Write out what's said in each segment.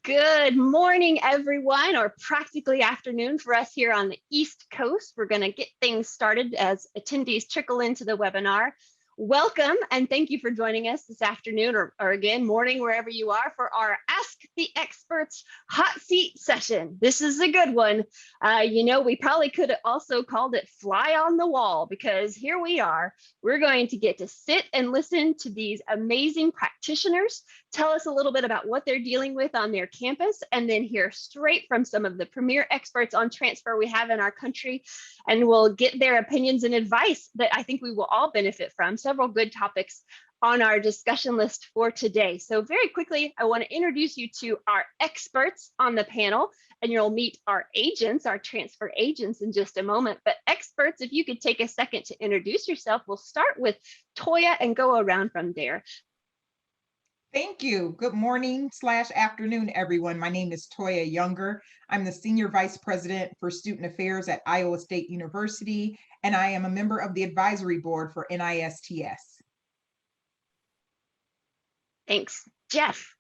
Good morning, everyone, or practically afternoon for us here on the East Coast. We're going to get things started as attendees trickle into the webinar. Welcome and thank you for joining us this afternoon or again, morning, wherever you are, for our Ask the Experts hot seat session. This is a good one. We probably could have also called it Fly on the Wall, because here we are. We're going to get to sit and listen to these amazing practitioners tell us a little bit about what they're dealing with on their campus, and then hear straight from some of the premier experts on transfer we have in our country. And we'll get their opinions and advice that I think we will all benefit from. Several good topics on our discussion list for today. So very quickly, I want to introduce you to our experts on the panel, and you'll meet our agents, our transfer agents, in just a moment. But experts, if you could take a second to introduce yourself, we'll start with Toyia and go around from there. Thank you. Good morning / afternoon, everyone. My name is Toyia Younger. I'm the Senior Vice President for Student Affairs at Iowa State University, and I am a member of the Advisory Board for NISTS. Thanks. Jeff.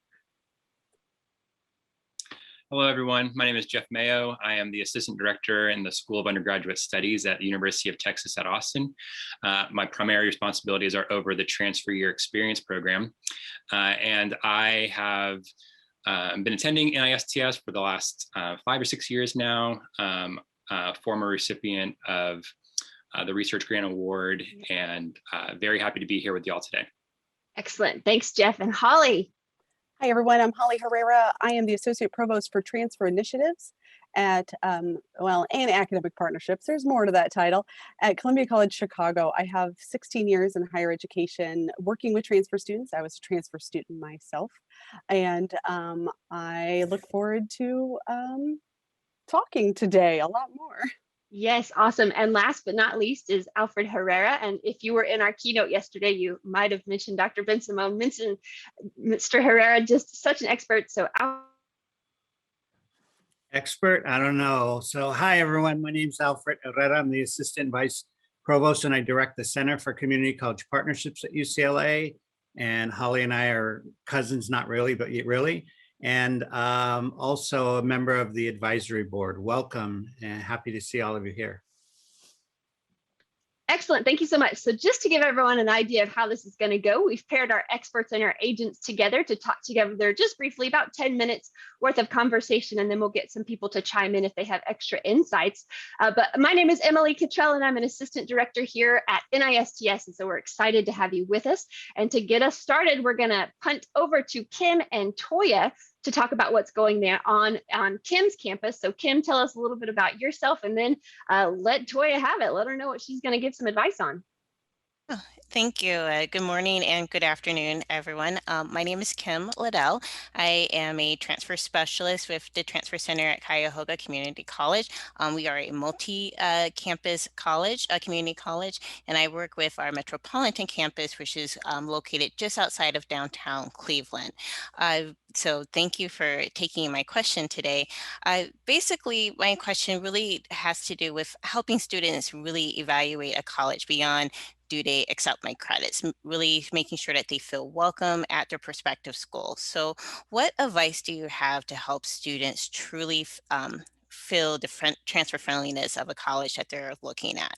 Hello, everyone. My name is Jeff Mayo. I am the Assistant Director in the School of Undergraduate Studies at the University of Texas at Austin. My primary responsibilities are over the Transfer Year Experience Program. And I have been attending NISTS for the last 5 or 6 years now, former recipient of the Research Grant Award, and very happy to be here with y'all today. Excellent. Thanks, Jeff. And Holly. Hi, everyone. I'm Holly Herrera. I am the Associate Provost for Transfer Initiatives at, and Academic Partnerships. There's more to that title. At Columbia College Chicago, I have 16 years in higher education working with transfer students. I was a transfer student myself. And I look forward to talking today a lot more. Yes, awesome. And last but not least is Alfred Herrera. And if you were in our keynote yesterday, you might have mentioned Dr. Ben Simone, mentioned Mr. Herrera, just such an expert. So Expert? I don't know. So hi, everyone. My name is Alfred Herrera. I'm the Assistant Vice Provost, and I direct the Center for Community College Partnerships at UCLA. And Holly and I are cousins, not really, but yet really. And also a member of the advisory board. Welcome, and happy to see all of you here. Excellent. Thank you so much. So just to give everyone an idea of how this is going to go, we've paired our experts and our agents together to talk together just briefly, about 10 minutes worth of conversation, and then we'll get some people to chime in if they have extra insights. But my name is Emily Cottrell, and I'm an assistant director here at NISTS, and so we're excited to have you with us. And to get us started, we're going to punt over to Kim and Toyia to talk about what's going there on Kim's campus. So Kim, tell us a little bit about yourself, and then let Toyia have it. Let her know what she's going to give some advice on. Oh, thank you. Good morning and good afternoon, everyone. My name is Kim Liddell. I am a transfer specialist with the Transfer Center at Cuyahoga Community College. We are a multi-campus college, a community college, and I work with our metropolitan campus, which is located just outside of downtown Cleveland. So thank you for taking my question today. Basically, my question really has to do with helping students really evaluate a college beyond do they accept my credits, really making sure that they feel welcome at their prospective school. So what advice do you have to help students truly feel the transfer friendliness of a college that they're looking at?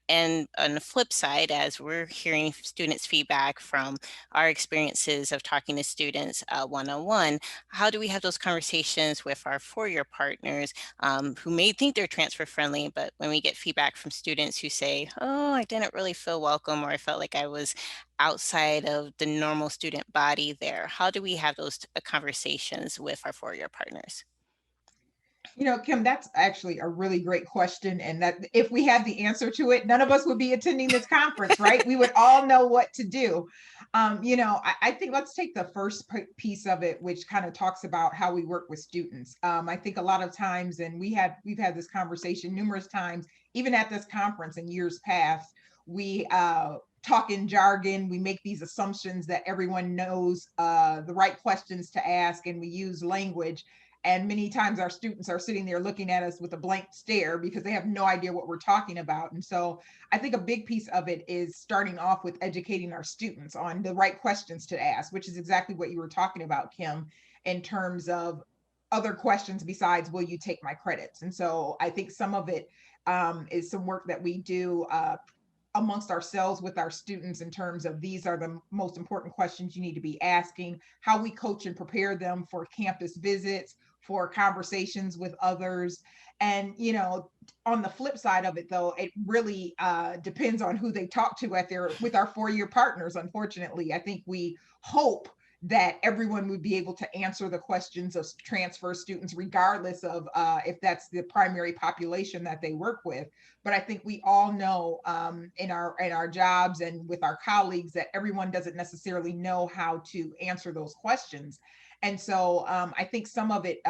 And on the flip side, as we're hearing students' feedback from our experiences of talking to students one-on-one, how do we have those conversations with our four-year partners who may think they're transfer friendly, but when we get feedback from students who say, oh, I didn't really feel welcome, or I felt like I was outside of the normal student body there, how do we have those conversations with our four-year partners? You know, Kim, that's actually a really great question. And that if we had the answer to it, none of us would be attending this conference, right? We would all know what to do. I think let's take the first piece of it, which kind of talks about how we work with students. I think a lot of times, and we've had this conversation numerous times, even at this conference in years past, we talk in jargon, we make these assumptions that everyone knows the right questions to ask, and we use language. And many times our students are sitting there looking at us with a blank stare because they have no idea what we're talking about. And so I think a big piece of it is starting off with educating our students on the right questions to ask, which is exactly what you were talking about, Kim. in terms of other questions besides, will you take my credits? And so I think some of it is some work that we do amongst ourselves with our students in terms of these are the most important questions you need to be asking, how we coach and prepare them for campus visits, for conversations with others. And, you know, on the flip side of it, though, it really depends on who they talk to with our four-year partners. Unfortunately, I think we hope that everyone would be able to answer the questions of transfer students, regardless of if that's the primary population that they work with. But I think we all know in our jobs and with our colleagues that everyone doesn't necessarily know how to answer those questions. And so I think some of it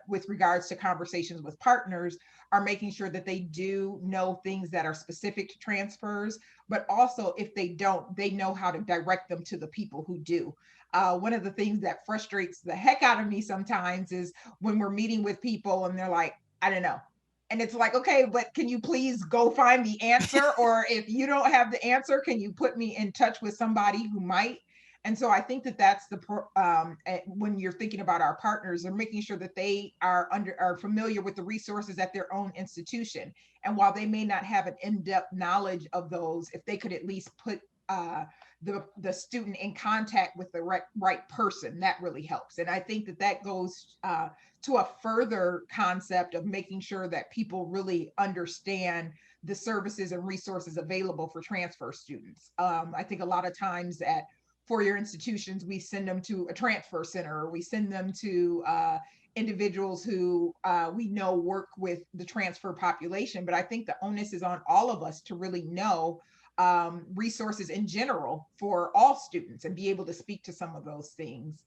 with regards to conversations with partners are making sure that they do know things that are specific to transfers, but also if they don't, they know how to direct them to the people who do. One of the things that frustrates the heck out of me sometimes is when we're meeting with people and they're like, I don't know. And it's like, okay, but can you please go find the answer? Or if you don't have the answer, can you put me in touch with somebody who might? And so I think that that's when you're thinking about our partners and making sure that they are familiar with the resources at their own institution. And while they may not have an in-depth knowledge of those, if they could at least put the student in contact with the right person, that really helps. And I think that goes to a further concept of making sure that people really understand the services and resources available for transfer students. I think a lot of times at four-year institutions, we send them to a transfer center, or we send them to individuals who we know work with the transfer population. But I think the onus is on all of us to really know resources in general for all students and be able to speak to some of those things.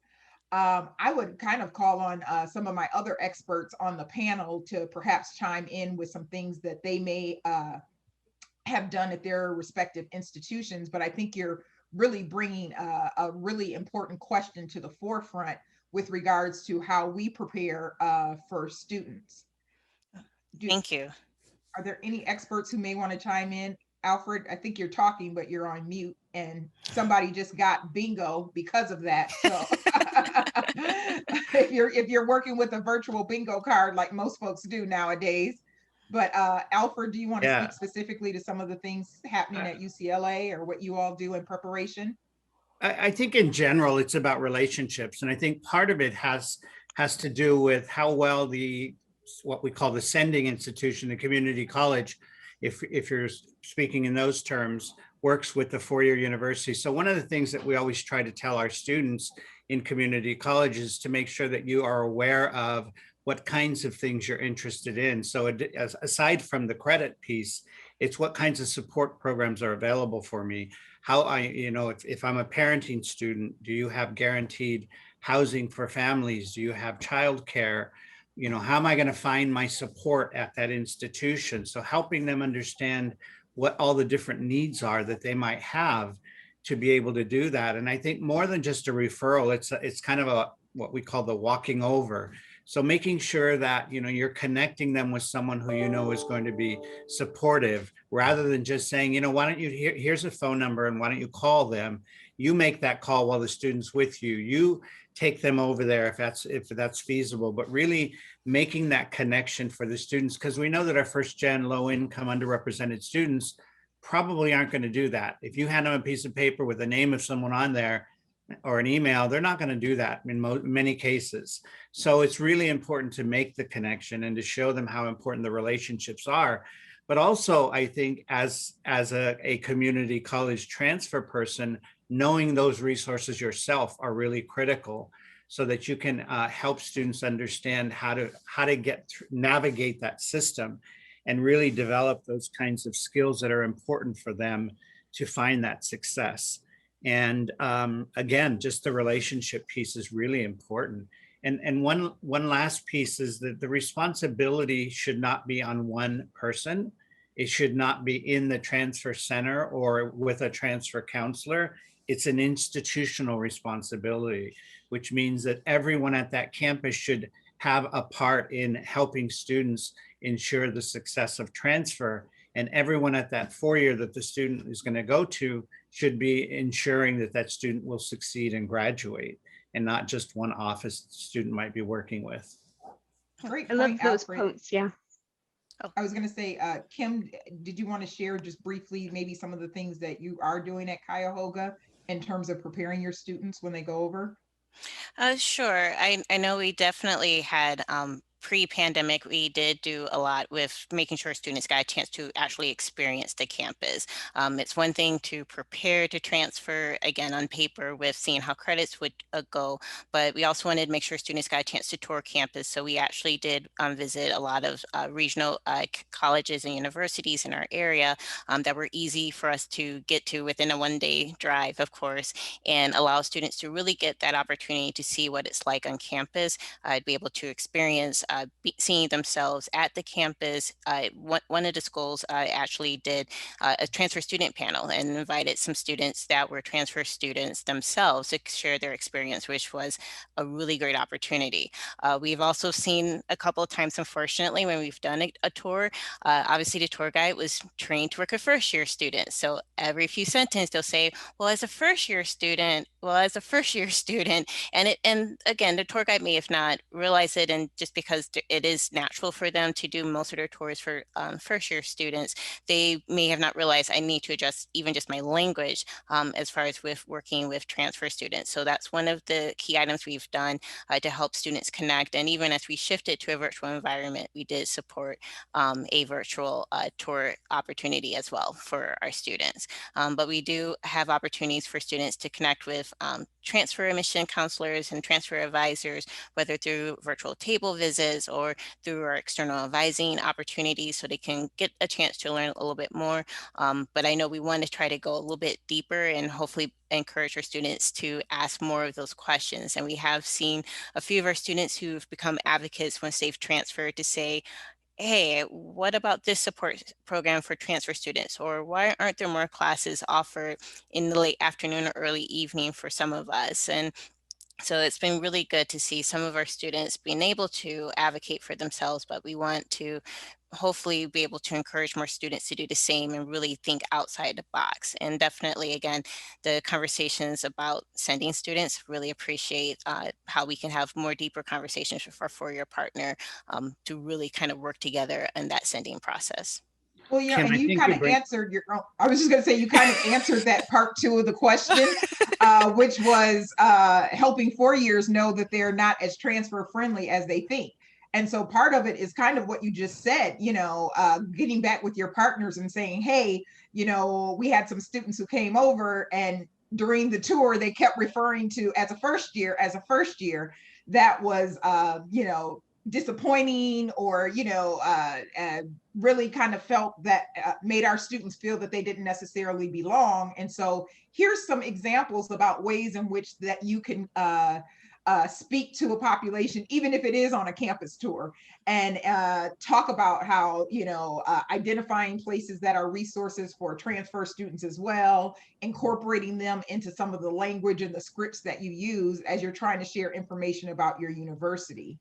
I would kind of call on some of my other experts on the panel to perhaps chime in with some things that they may have done at their respective institutions. But I think you're really bringing a really important question to the forefront with regards to how we prepare for students. Thank you. Are there any experts who may want to chime in? Alfred, I think you're talking, but you're on mute, and somebody just got bingo because of that. So if you're working with a virtual bingo card like most folks do nowadays. But Alfred, do you want to speak specifically to some of the things happening at UCLA or what you all do in preparation? I think in general, it's about relationships. And I think part of it has to do with how well what we call the sending institution, the community college, if you're speaking in those terms, works with the four-year university. So one of the things that we always try to tell our students in community colleges is to make sure that you are aware of what kinds of things you're interested in. So aside from the credit piece, it's what kinds of support programs are available for me. How if I'm a parenting student, do you have guaranteed housing for families? Do you have childcare? How am I going to find my support at that institution? So helping them understand what all the different needs are that they might have to be able to do that. And I think more than just a referral, it's kind of what we call the walking over. So making sure that, you're connecting them with someone who is going to be supportive, rather than just saying, why don't you, here's a phone number and why don't you call them? You make that call while the student's with you. You take them over there if that's feasible, but really making that connection for the students, because we know that our first gen low income underrepresented students probably aren't going to do that. If you hand them a piece of paper with the name of someone on there or an email, they're not going to do that in many cases. So it's really important to make the connection and to show them how important the relationships are. But also, I think as a community college transfer person, knowing those resources yourself are really critical, so that you can help students understand how to navigate that system and really develop those kinds of skills that are important for them to find that success. And again, just the relationship piece is really important. And one last piece is that the responsibility should not be on one person. It should not be in the transfer center or with a transfer counselor. It's an institutional responsibility, which means that everyone at that campus should have a part in helping students ensure the success of transfer. And everyone at that four-year that the student is going to go to should be ensuring that that student will succeed and graduate. and not just one office student might be working with. Great I love point, those Alfred. quotes. Yeah. I was going to say, Kim, did you want to share just briefly maybe some of the things that you are doing at Cuyahoga in terms of preparing your students when they go over? Sure. I know we definitely had pre-pandemic, we did do a lot with making sure students got a chance to actually experience the campus. It's one thing to prepare to transfer, again, on paper with seeing how credits would go, but we also wanted to make sure students got a chance to tour campus. So we actually did visit a lot of regional colleges and universities in our area that were easy for us to get to within a one-day drive, of course, and allow students to really get that opportunity to see what it's like on campus, be able to experience seeing themselves at the campus. One of the schools actually did a transfer student panel and invited some students that were transfer students themselves to share their experience, which was a really great opportunity. We've also seen a couple of times, unfortunately, when we've done a tour, obviously the tour guide was trained to work with first year students. So every few sentences they'll say, well, as a first year student, and again, the tour guide may have not realized it, and just because it is natural for them to do most of their tours for first year students, they may have not realized I need to adjust even just my language as far as with working with transfer students. So that's one of the key items we've done to help students connect. And even as we shifted to a virtual environment, we did support a virtual tour opportunity as well for our students. But we do have opportunities for students to connect with transfer admission counselors and transfer advisors, whether through virtual table visits or through our external advising opportunities, so they can get a chance to learn a little bit more. But I know we want to try to go a little bit deeper and hopefully encourage our students to ask more of those questions. And we have seen a few of our students who've become advocates once they've transferred to say, hey, what about this support program for transfer students? Or why aren't there more classes offered in the late afternoon or early evening for some of us? And so it's been really good to see some of our students being able to advocate for themselves, but we want to hopefully be able to encourage more students to do the same and really think outside the box. And definitely, again, the conversations about sending students, really appreciate how we can have more deeper conversations with our four-year partner to really kind of work together in that sending process. Well, you know, Kim, and I you think kind you of bring, answered your own, I was just going to say, you kind of answered that part two of the question, which was helping 4 years know that they're not as transfer friendly as they think. And so part of it is kind of what you just said, you know, getting back with your partners and saying, hey, you know, we had some students who came over and during the tour, they kept referring to as a first year, that was, you know, disappointing, or, you know, really kind of felt that made our students feel that they didn't necessarily belong. And so here's some examples about ways in which that you can speak to a population, even if it is on a campus tour, and talk about how, you know, identifying places that are resources for transfer students as well, incorporating them into some of the language and the scripts that you use as you're trying to share information about your university.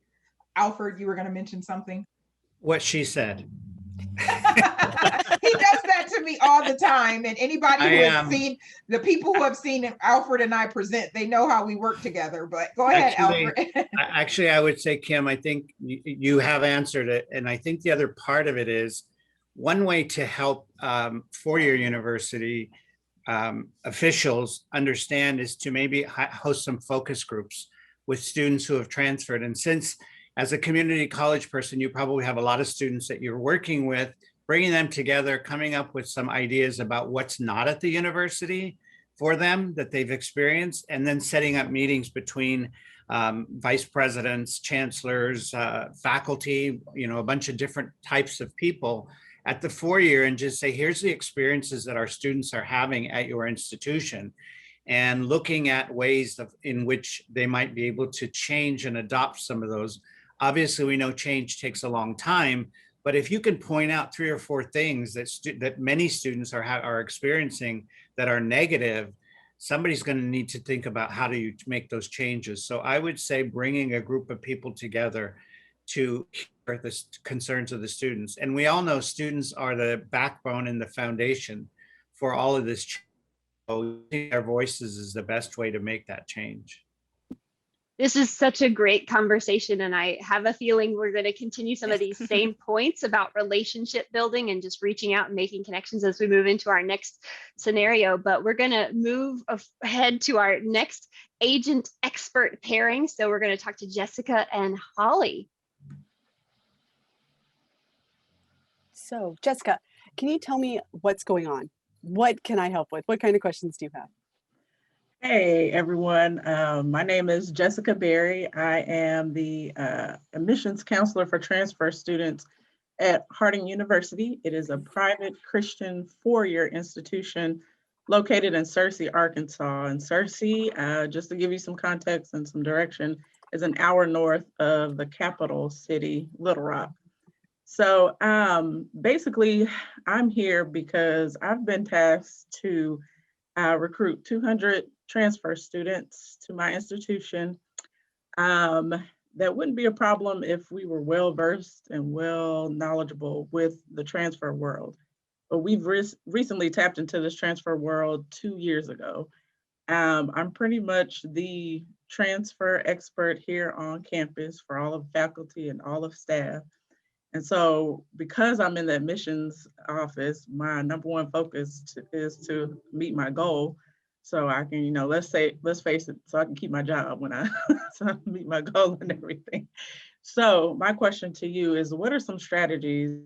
Alfred, you were going to mention something? what she said. He does that to me all the time. And anybody who has seen, the people who have seen Alfred and I present, they know how we work together. But go ahead, Alfred. Actually, I would say, Kim, I think you have answered it. And I think the other part of it is one way to help four-year university officials understand is to maybe host some focus groups with students who have transferred. And since as a community college person, you probably have a lot of students that you're working with, bringing them together, coming up with some ideas about what's not at the university for them that they've experienced, and then setting up meetings between vice presidents, chancellors, faculty, you know, a bunch of different types of people at the four-year, and just say, here's the experiences that our students are having at your institution, and looking at ways in which they might be able to change and adopt some of those. Obviously, we know change takes a long time, but if you can point out 3 or 4 things that many students are experiencing that are negative, somebody's going to need to think about how do you make those changes. So I would say bringing a group of people together to hear the concerns of the students. And we all know students are the backbone and the foundation for all of this change. So their voices is the best way to make that change. This is such a great conversation, and I have a feeling we're going to continue some of these same points about relationship building and just reaching out and making connections as we move into our next scenario. But we're going to move ahead to our next agent expert pairing. So we're going to talk to Jessica and Holly. So Jessica, can you tell me what's going on? What can I help with? What kind of questions do you have? Hey everyone, my name is Jessica Berry. I am the admissions counselor for transfer students at Harding University. It is a private Christian four-year institution located in Searcy, Arkansas. And Searcy, just to give you some context and some direction, is an hour north of the capital city, Little Rock. So basically, I'm here because I've been tasked to recruit 200 transfer students to my institution. That wouldn't be a problem if we were well versed and well knowledgeable with the transfer world. But we've recently tapped into this transfer world 2 years ago. I'm pretty much the transfer expert here on campus for all of faculty and all of staff. And so because I'm in the admissions office, my number one focus is to meet my goal. So I can, let's face it, so I can keep my job when so I meet my goal and everything. So my question to you is, what are some strategies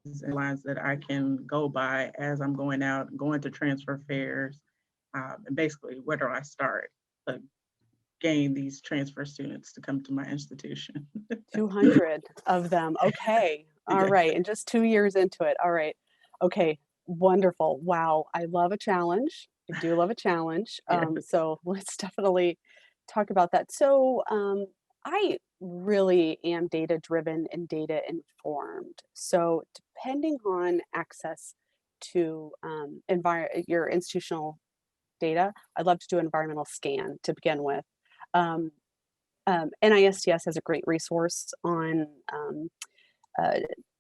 and lines that I can go by as I'm going to transfer fairs? And basically, where do I start to gain these transfer students to come to my institution? 200 of them. Okay. All right. And just 2 years into it. All right. Okay. Wonderful. Wow. I love a challenge. I do love a challenge. Yes. So let's definitely talk about that. So I really am data driven and data informed. So depending on access to your institutional data, I'd love to do an environmental scan to begin with. NISTS has a great resource on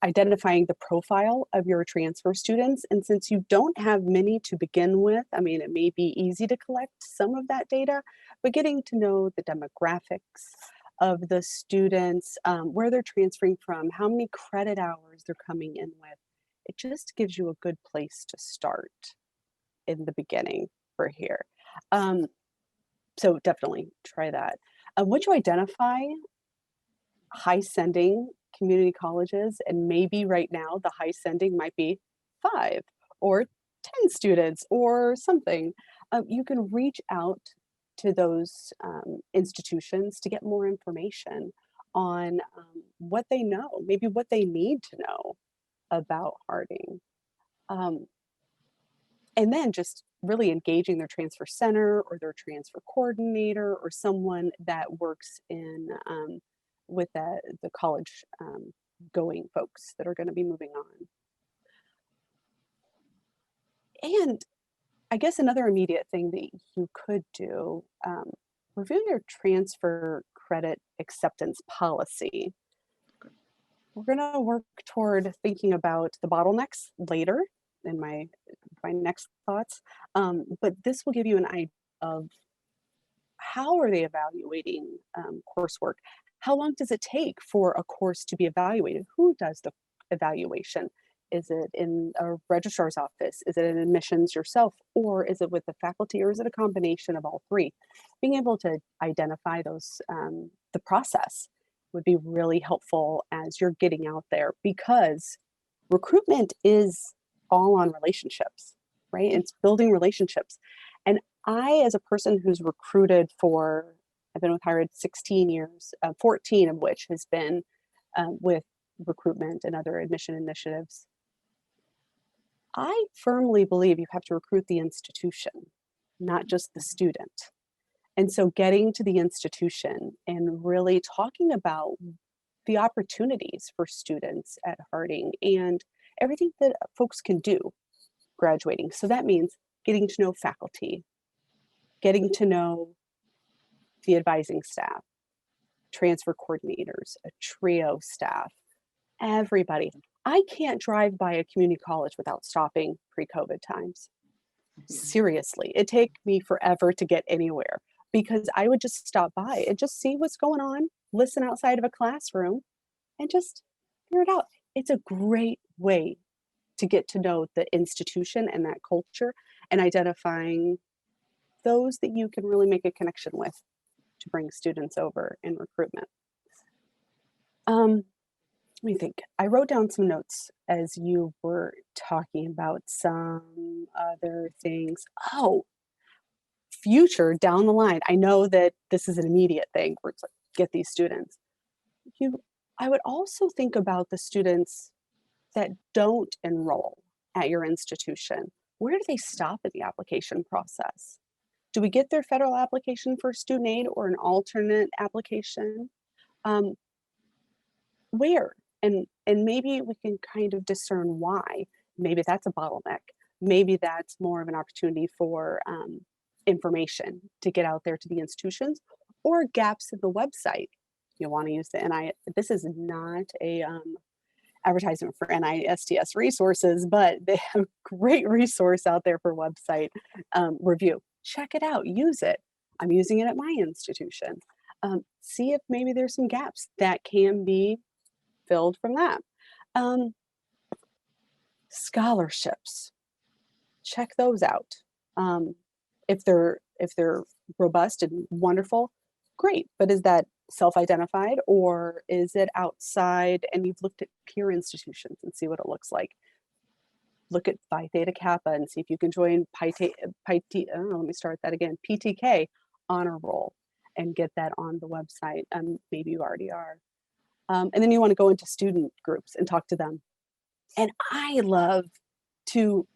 identifying the profile of your transfer students. And since you don't have many to begin with, I mean, it may be easy to collect some of that data, but getting to know the demographics of the students, where they're transferring from, how many credit hours they're coming in with, it just gives you a good place to start in the beginning for here. So definitely try that. Once you identify high sending community colleges, and maybe right now the high sending might be 5 or 10 students or something, you can reach out to those institutions to get more information on what they know, maybe what they need to know about Harding. And then just really engaging their transfer center or their transfer coordinator or someone that works in with the college going folks that are going to be moving on. And I guess another immediate thing that you could do, review your transfer credit acceptance policy. We're going to work toward thinking about the bottlenecks later in my next thoughts, but this will give you an idea of how are they evaluating coursework? How long does it take for a course to be evaluated? Who does the evaluation? Is it in a registrar's office? Is it in admissions yourself? Or is it with the faculty? Or is it a combination of all three? Being able to identify those, the process would be really helpful as you're getting out there, because recruitment is all on relationships, right? It's building relationships. And I, as a person who's recruited I've been with higher ed 16 years, 14 of which has been with recruitment and other admission initiatives. I firmly believe you have to recruit the institution, not just the student. And so getting to the institution and really talking about the opportunities for students at Harding and everything that folks can do graduating. So that means getting to know faculty, getting to know the advising staff, transfer coordinators, a trio staff, everybody. I can't drive by a community college without stopping pre-COVID times. Seriously, it take me forever to get anywhere. because I would just stop by and just see what's going on, listen outside of a classroom, and just figure it out. It's a great way to get to know the institution and that culture, and identifying those that you can really make a connection with to bring students over in recruitment. Let me think. I wrote down some notes as you were talking about some other things. Oh, future down the line. I know that this is an immediate thing where it's like, get these students. I would also think about the students that don't enroll at your institution. Where do they stop in the application process? Do we get their federal application for student aid or an alternate application? Where? And maybe we can kind of discern why. Maybe that's a bottleneck. Maybe that's more of an opportunity for information to get out there to the institutions, or gaps in the website. You want to use the NISTS. This is not a advertisement for NISTS resources, but they have a great resource out there for website review. Check it out, use it. I'm using it at my institution. See if maybe there's some gaps that can be filled from that. Scholarships, check those out. If they're robust and wonderful, great. But is that self-identified, or is it outside and you've looked at peer institutions and see what it looks like? Look at Phi Theta Kappa and see if you can join PTK honor roll and get that on the website. Maybe you already are. And then you want to go into student groups and talk to them. And I love to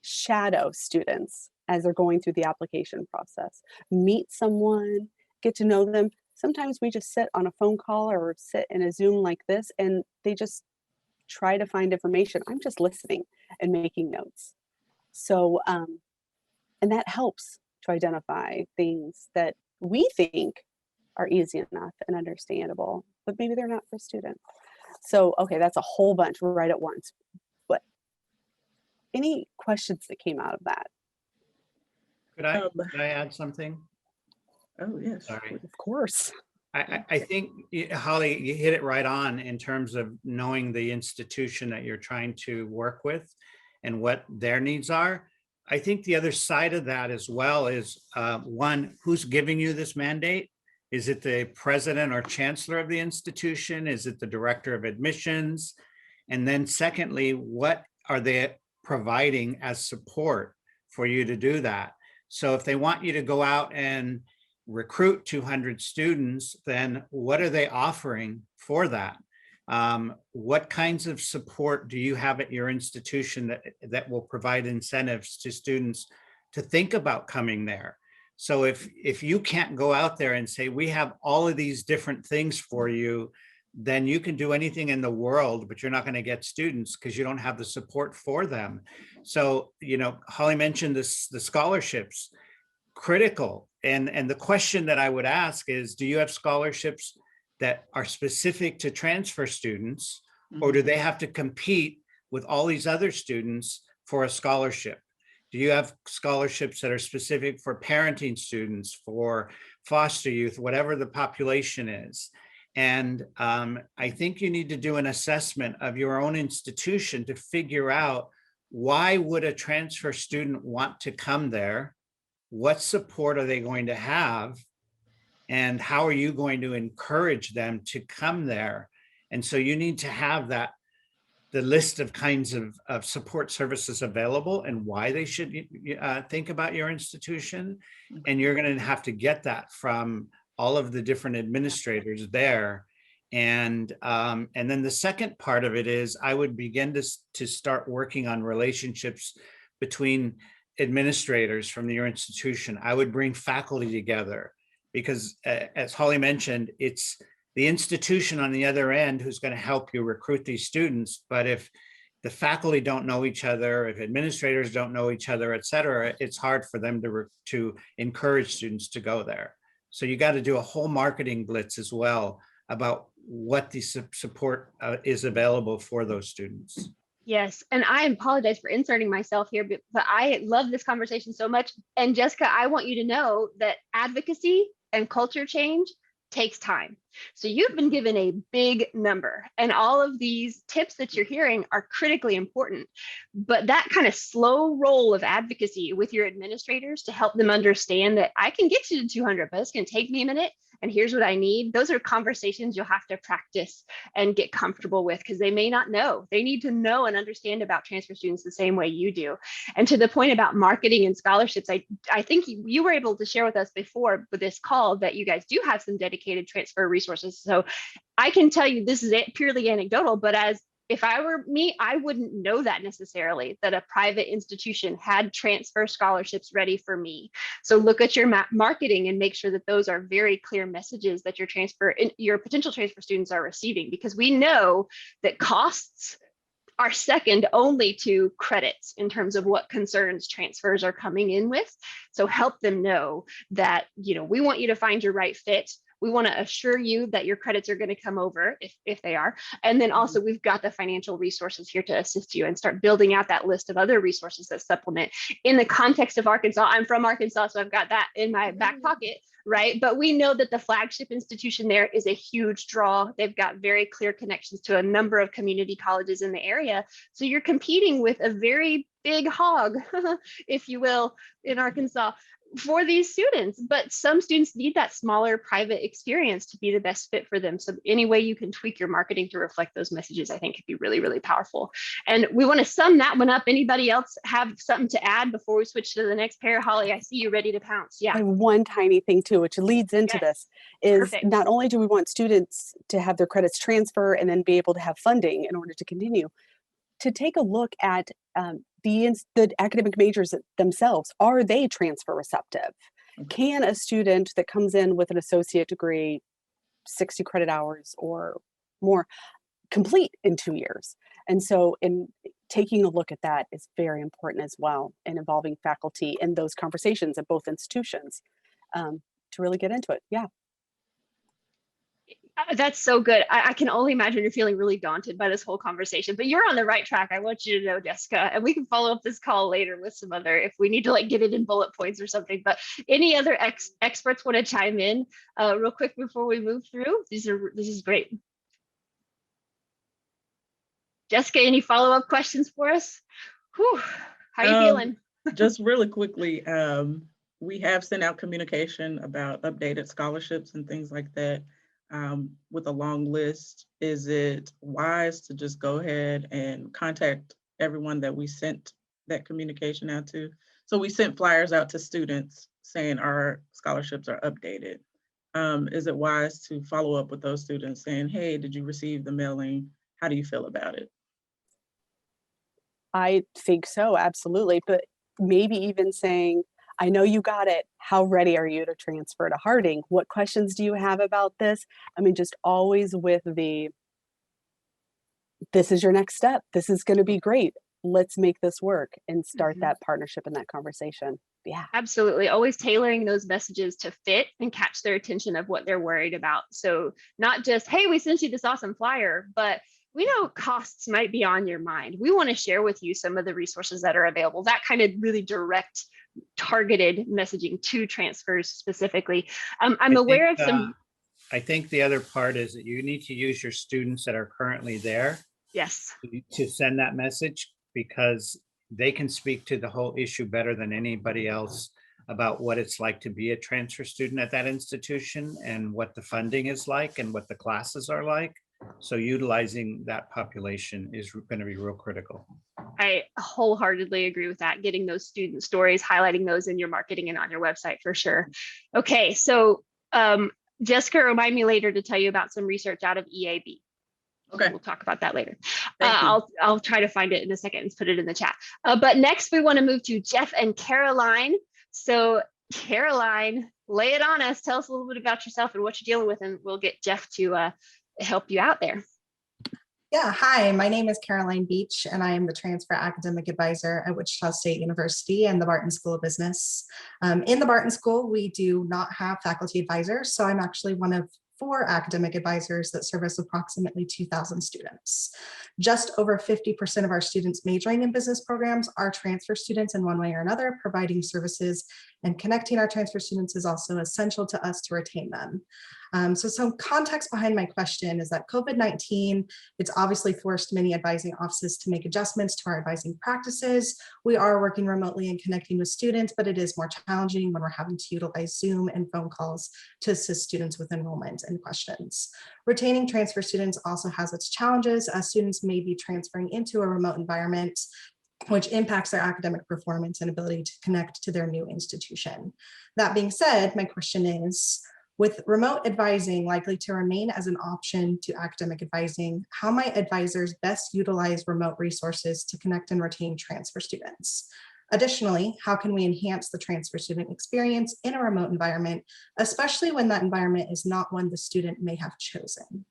shadow students as they're going through the application process. Meet someone, get to know them. Sometimes we just sit on a phone call or sit in a Zoom like this, and they just try to find information. I'm just listening and making notes. So, and that helps to identify things that we think are easy enough and understandable, but maybe they're not for students. So, okay, that's a whole bunch right at once. But any questions that came out of that? Could I add something? Oh, yes. Sorry. Of course. I think, Holly, you hit it right on in terms of knowing the institution that you're trying to work with and what their needs are. I think the other side of that as well is, one, who's giving you this mandate? Is it the president or chancellor of the institution? Is it the director of admissions? And then secondly, what are they providing as support for you to do that? So if they want you to go out and recruit 200 students, then what are they offering for that? What kinds of support do you have at your institution that will provide incentives to students to think about coming there? So if you can't go out there and say, we have all of these different things for you, then you can do anything in the world, but you're not going to get students because you don't have the support for them. So, Holly mentioned the scholarships, critical. And the question that I would ask is, do you have scholarships that are specific to transfer students, or do they have to compete with all these other students for a scholarship? Do you have scholarships that are specific for parenting students, for foster youth, whatever the population is? And I think you need to do an assessment of your own institution to figure out, why would a transfer student want to come there? What support are they going to have? And how are you going to encourage them to come there? And so you need to have the list of kinds of support services available and why they should think about your institution. And you're going to have to get that from all of the different administrators there. And then the second part of it is, I would begin to start working on relationships between administrators from your institution. I would bring faculty together, because as Holly mentioned, it's the institution on the other end who's going to help you recruit these students. But if the faculty don't know each other, if administrators don't know each other, et cetera, it's hard for them to encourage students to go there. So you got to do a whole marketing blitz as well about what the support is available for those students. Yes, and I apologize for inserting myself here, but I love this conversation so much. And Jessica, I want you to know that advocacy and culture change takes time. So you've been given a big number, and all of these tips that you're hearing are critically important. But that kind of slow roll of advocacy with your administrators to help them understand that I can get you to 200, but it's going to take me a minute. And here's what I need. Those are conversations you'll have to practice and get comfortable with, because they may not know. They need to know and understand about transfer students the same way you do. And to the point about marketing and scholarships, I think you were able to share with us before with this call that you guys do have some dedicated transfer resources. So I can tell you this is purely anecdotal, but if I were me, I wouldn't know that necessarily, that a private institution had transfer scholarships ready for me. So look at your marketing and make sure that those are very clear messages that your potential transfer students are receiving, because we know that costs are second only to credits in terms of what concerns transfers are coming in with. So help them know that, we want you to find your right fit. We want to assure you that your credits are going to come over if they are. And then also we've got the financial resources here to assist you, and start building out that list of other resources that supplement. In the context of Arkansas, I'm from Arkansas, so I've got that in my back pocket, right? But we know that the flagship institution there is a huge draw. They've got very clear connections to a number of community colleges in the area. So you're competing with a very big hog, if you will, in Arkansas for these students. But some students need that smaller private experience to be the best fit for them. So any way you can tweak your marketing to reflect those messages, I think could be really, really powerful. And we want to sum that one up. Anybody else have something to add before we switch to the next pair? Holly, I see you ready to pounce. Yeah. I have one tiny thing too, which leads into this, is perfect. Not only do we want students to have their credits transfer and then be able to have funding in order to continue, to take a look at the academic majors themselves. Are they transfer receptive? Can a student that comes in with an associate degree, 60 credit hours or more, complete in 2 years? And so in taking a look at that is very important as well, and involving faculty in those conversations at both institutions to really get into it. Yeah. That's so good. I can only imagine you're feeling really daunted by this whole conversation, but you're on the right track. I want you to know, Jessica, and we can follow up this call later with some other, if we need to get it in bullet points or something. But any other experts want to chime in real quick before we move through? This is great. Jessica, any follow-up questions for us? Whew, how are you feeling? Just really quickly, we have sent out communication about updated scholarships and things like that. With a long list, is it wise to just go ahead and contact everyone that we sent that communication out to? So we sent flyers out to students saying our scholarships are updated. Is it wise to follow up with those students saying, hey, did you receive the mailing? How do you feel about it? I think so, absolutely. But maybe even saying, I know you got it. How ready are you to transfer to Harding? What questions do you have about this? I mean, just always with this is your next step. This is going to be great. Let's make this work, and start that partnership and that conversation. Yeah, absolutely. Always tailoring those messages to fit and catch their attention of what they're worried about. So not just, hey, we sent you this awesome flyer, but we know costs might be on your mind. We want to share with you some of the resources that are available. That kind of really direct, targeted messaging to transfers specifically. I'm aware of some. I think the other part is that you need to use your students that are currently there. Yes. To send that message, because they can speak to the whole issue better than anybody else about what it's like to be a transfer student at that institution, and what the funding is like, and what the classes are like. So utilizing that population is going to be real critical. I wholeheartedly agree with that. Getting those student stories, highlighting those in your marketing and on your website for sure. Okay, so Jessica, remind me later to tell you about some research out of EAB. Okay, we'll talk about that later. I'll try to find it in a second and put it in the chat. But next we want to move to Jeff and Caroline. So Caroline, lay it on us. Tell us a little bit about yourself and what you're dealing with, and we'll get Jeff to help you out there. Yeah, hi, my name is Caroline Beach, and I am the Transfer Academic Advisor at Wichita State University and the Barton School of Business. In the Barton School, we do not have faculty advisors, so I'm actually one of 4 academic advisors that service approximately 2,000 students. Just over 50% of our students majoring in business programs are transfer students in one way or another. Providing services and connecting our transfer students is also essential to us to retain them. So some context behind my question is that COVID-19, it's obviously forced many advising offices to make adjustments to our advising practices. We are working remotely and connecting with students, but it is more challenging when we're having to utilize Zoom and phone calls to assist students with enrollment and questions. Retaining transfer students also has its challenges, as students may be transferring into a remote environment, which impacts their academic performance and ability to connect to their new institution. That being said, my question is, with remote advising likely to remain as an option to academic advising, how might advisors best utilize remote resources to connect and retain transfer students? Additionally, how can we enhance the transfer student experience in a remote environment, especially when that environment is not one the student may have chosen?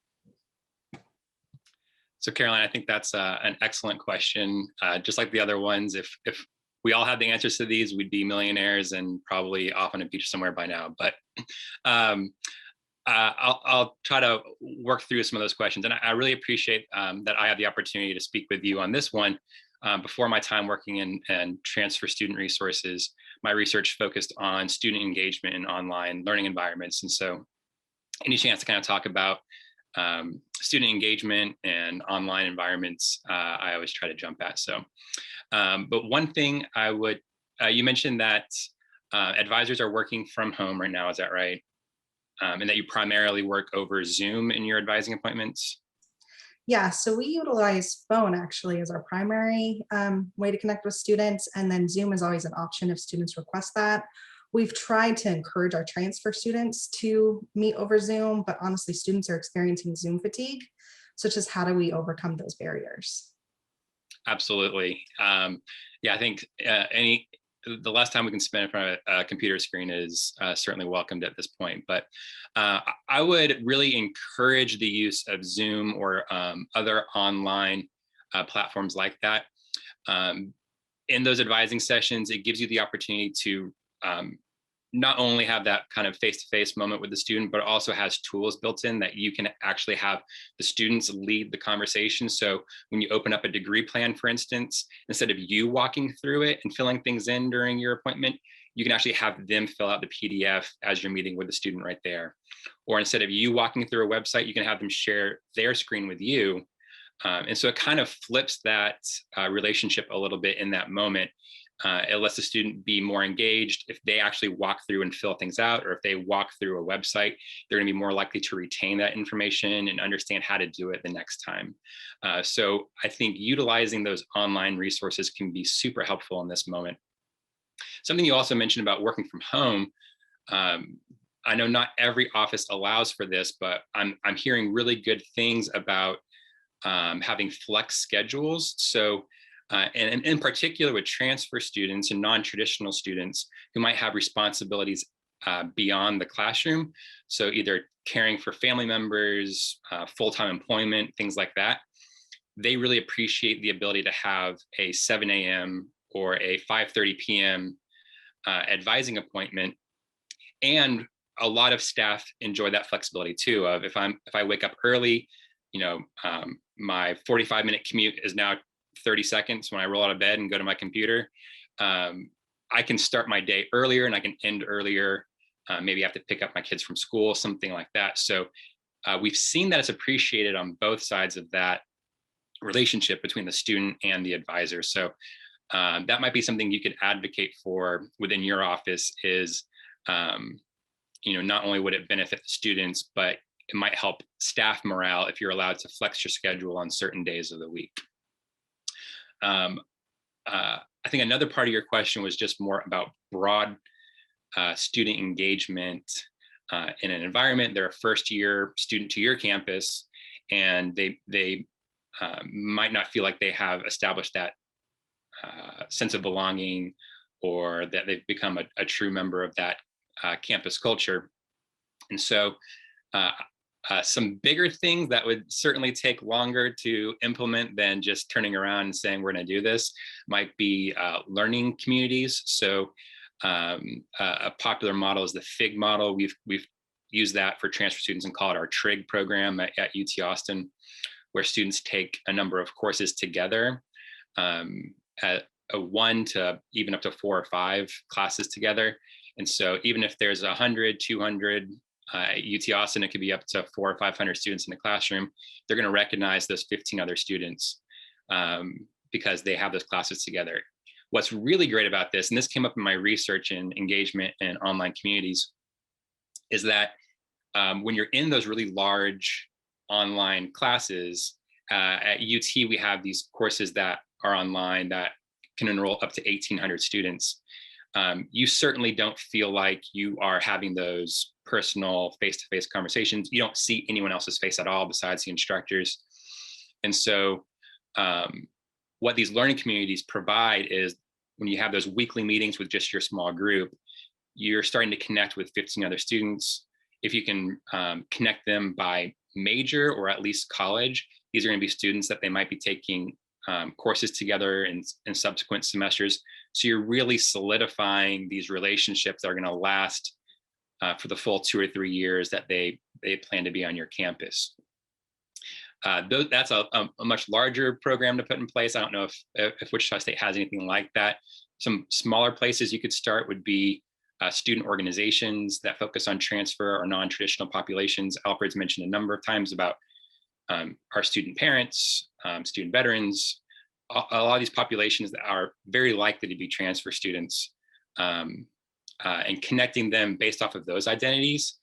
So Caroline, I think that's an excellent question. Just like the other ones, if we all had the answers to these, we'd be millionaires and probably off on a beach somewhere by now. But I'll try to work through some of those questions. And I really appreciate that I have the opportunity to speak with you on this one. Before my time working in transfer student resources, my research focused on student engagement in online learning environments. And so any chance to kind of talk about student engagement and online environments, I always try to jump at. So, but one thing I would, you mentioned that advisors are working from home right now, is that right? And that you primarily work over Zoom in your advising appointments? Yeah, so we utilize phone actually as our primary way to connect with students, and then Zoom is always an option if students request that. We've tried to encourage our transfer students to meet over Zoom, but honestly, students are experiencing Zoom fatigue. So just how do we overcome those barriers? Absolutely. Yeah, I think the less time we can spend in front of a computer screen is certainly welcomed at this point. But I would really encourage the use of Zoom or other online platforms like that. In those advising sessions, it gives you the opportunity to not only have that kind of face-to-face moment with the student, but also has tools built in that you can actually have the students lead the conversation. So when you open up a degree plan, for instance, instead of you walking through it and filling things in during your appointment, you can actually have them fill out the PDF as you're meeting with the student right there. Or instead of you walking through a website, you can have them share their screen with you. And so it kind of flips that relationship a little bit in that moment. It lets the student be more engaged. If they actually walk through and fill things out, or if they walk through a website, they're going to be more likely to retain that information and understand how to do it the next time. So I think utilizing those online resources can be super helpful in this moment. Something you also mentioned about working from home. I know not every office allows for this, but I'm hearing really good things about having flex schedules. So and in particular with transfer students and non-traditional students who might have responsibilities beyond the classroom. So either caring for family members, full-time employment, things like that. They really appreciate the ability to have a 7 a.m. or a 5:30 p.m. Advising appointment. And a lot of staff enjoy that flexibility too, of if I wake up early, my 45-minute commute is now 30 seconds when I roll out of bed and go to my computer. I can start my day earlier and I can end earlier. Maybe I have to pick up my kids from school, something like that. So we've seen that it's appreciated on both sides of that relationship between the student and the advisor. So that might be something you could advocate for within your office is, not only would it benefit the students, but it might help staff morale if you're allowed to flex your schedule on certain days of the week. I think another part of your question was just more about broad student engagement in an environment. They're a first-year student to your campus, and they might not feel like they have established that sense of belonging, or that they've become a true member of that campus culture. And so some bigger things that would certainly take longer to implement than just turning around and saying we're going to do this might be learning communities. So a popular model is the FIG model. We've use that for transfer students and call it our TRIG program at UT Austin, where students take a number of courses together, at a 1 to even up to 4 or 5 classes together. And so even if there's 100, 200 at UT Austin, it could be up to 400 or 500 students in the classroom. They're going to recognize those 15 other students because they have those classes together. What's really great about this, and this came up in my research and engagement in online communities, is that when you're in those really large online classes, at UT, we have these courses that are online that can enroll up to 1,800 students. You certainly don't feel like you are having those personal face-to-face conversations. You don't see anyone else's face at all besides the instructors. And so what these learning communities provide is when you have those weekly meetings with just your small group, you're starting to connect with 15 other students. If you can connect them by major or at least college, these are going to be students that they might be taking courses together in subsequent semesters. So you're really solidifying these relationships that are going to last for the full 2 or 3 years that they plan to be on your campus. That's a much larger program to put in place. I don't know if Wichita State has anything like that. Some smaller places you could start would be student organizations that focus on transfer or non-traditional populations. Alfred's mentioned a number of times about our student parents, student veterans, a lot of these populations that are very likely to be transfer students, and connecting them based off of those identities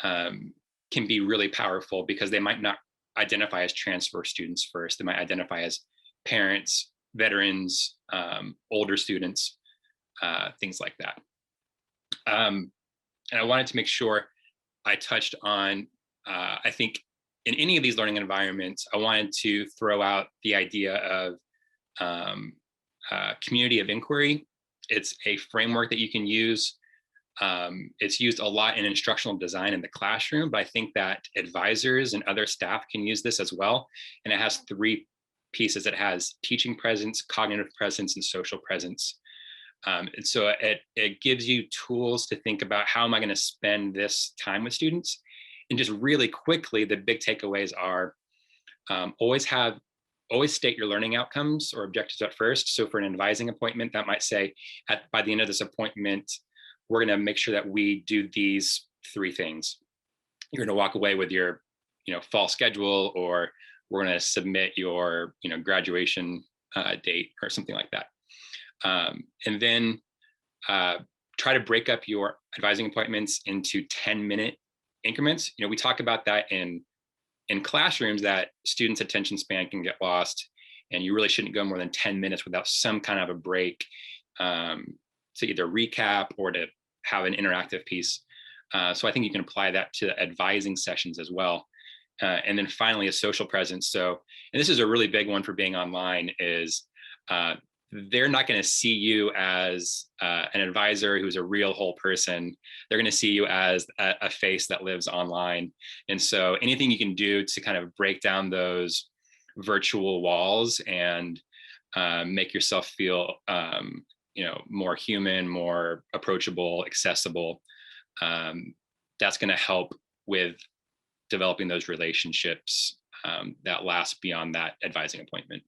can be really powerful because they might not identify as transfer students first. They might identify as parents, veterans, older students, things like that. And I wanted to make sure I touched on, I think in any of these learning environments, I wanted to throw out the idea of community of inquiry. It's a framework that you can use. It's used a lot in instructional design in the classroom, but I think that advisors and other staff can use this as well. And it has 3 pieces. It has teaching presence, cognitive presence, and social presence. And so it gives you tools to think about, how am I going to spend this time with students? And just really quickly, the big takeaways are always state your learning outcomes or objectives at first. So for an advising appointment, that might say by the end of this appointment, we're going to make sure that we do these 3 things. You're going to walk away with your, fall schedule, or we're going to submit your, graduation date or something like that. And then try to break up your advising appointments into 10-minute increments. We talk about that in classrooms, that students' attention span can get lost, and you really shouldn't go more than 10 minutes without some kind of a break to either recap or to have an interactive piece. So I think you can apply that to advising sessions as well. And then finally, a social presence. So, and this is a really big one for being online, is they're not going to see you as an advisor who's a real whole person. They're going to see you as a face that lives online. And so anything you can do to kind of break down those virtual walls and make yourself feel more human, more approachable, accessible, that's going to help with developing those relationships that last beyond that advising appointment.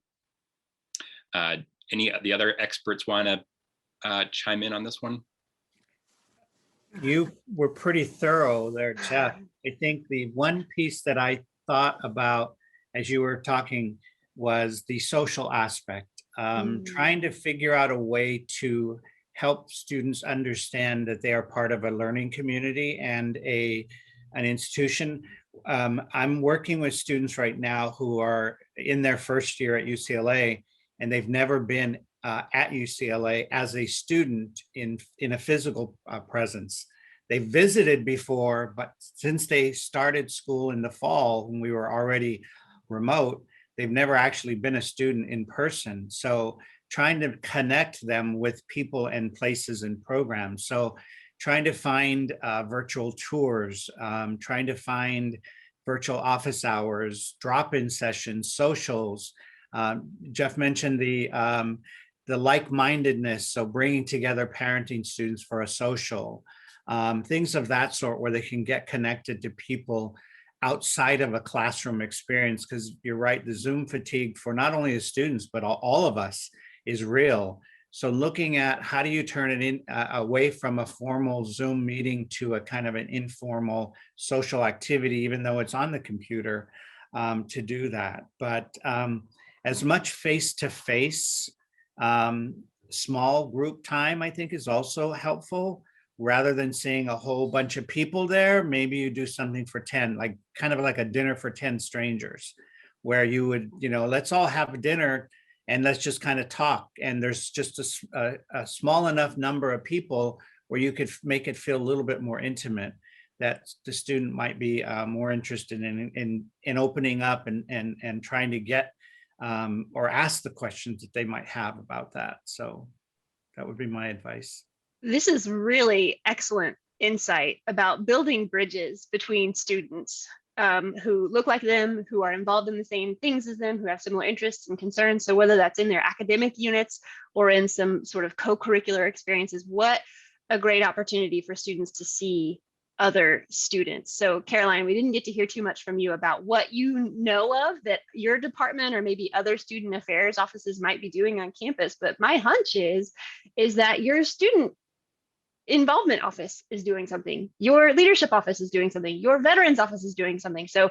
Any of the other experts want to chime in on this one? You were pretty thorough there, Jeff. I think the one piece that I thought about as you were talking was the social aspect. Trying to figure out a way to help students understand that they are part of a learning community and an institution. I'm working with students right now who are in their first year at UCLA, and they've never been at UCLA as a student in a physical presence. They visited before, but since they started school in the fall, when we were already remote, they've never actually been a student in person. So trying to connect them with people and places and programs. So trying to find virtual tours, trying to find virtual office hours, drop-in sessions, socials. Jeff mentioned the like-mindedness, so bringing together parenting students for a social. things of that sort, where they can get connected to people outside of a classroom experience. Because you're right, the Zoom fatigue for not only the students, but all of us is real. So looking at how do you turn it in away from a formal Zoom meeting to a kind of an informal social activity, even though it's on the computer, to do that. But as much face-to-face, small group time, I think, is also helpful. Rather than seeing a whole bunch of people there, maybe you do something for 10, like kind of like a dinner for 10 strangers, where you would, let's all have a dinner and let's just kind of talk. And there's just a small enough number of people where you could make it feel a little bit more intimate, that the student might be more interested in opening up and trying to get or ask the questions that they might have about that. So that would be my advice. This is really excellent insight about building bridges between students who look like them, who are involved in the same things as them, who have similar interests and concerns. So whether that's in their academic units or in some sort of co-curricular experiences, what a great opportunity for students to see other students. So Caroline, we didn't get to hear too much from you about what you know of that your department or maybe other student affairs offices might be doing on campus. But my hunch is that your student involvement office is doing something, your leadership office is doing something, your veterans office is doing something. So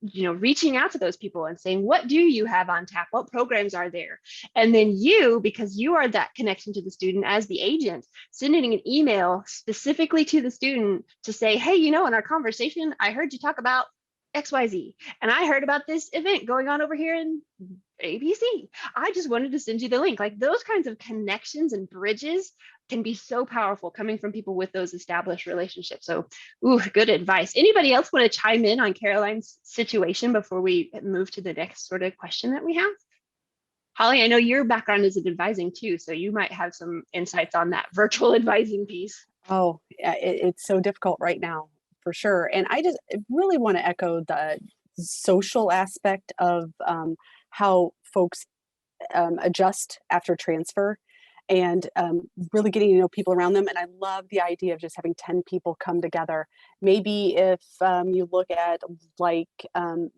reaching out to those people and saying, what do you have on tap? What programs are there? And then you, because you are that connection to the student as the agent, sending an email specifically to the student to say, hey, in our conversation, I heard you talk about XYZ, and I heard about this event going on over here in ABC. I just wanted to send you the link. Like, those kinds of connections and bridges can be so powerful coming from people with those established relationships. So, good advice. Anybody else want to chime in on Caroline's situation before we move to the next sort of question that we have? Holly, I know your background is in advising too, so you might have some insights on that virtual advising piece. Oh, yeah, it's so difficult right now, for sure. And I just really want to echo the social aspect of how folks adjust after transfer, and really getting to know people around them. And I love the idea of just having 10 people come together. Maybe if you look at like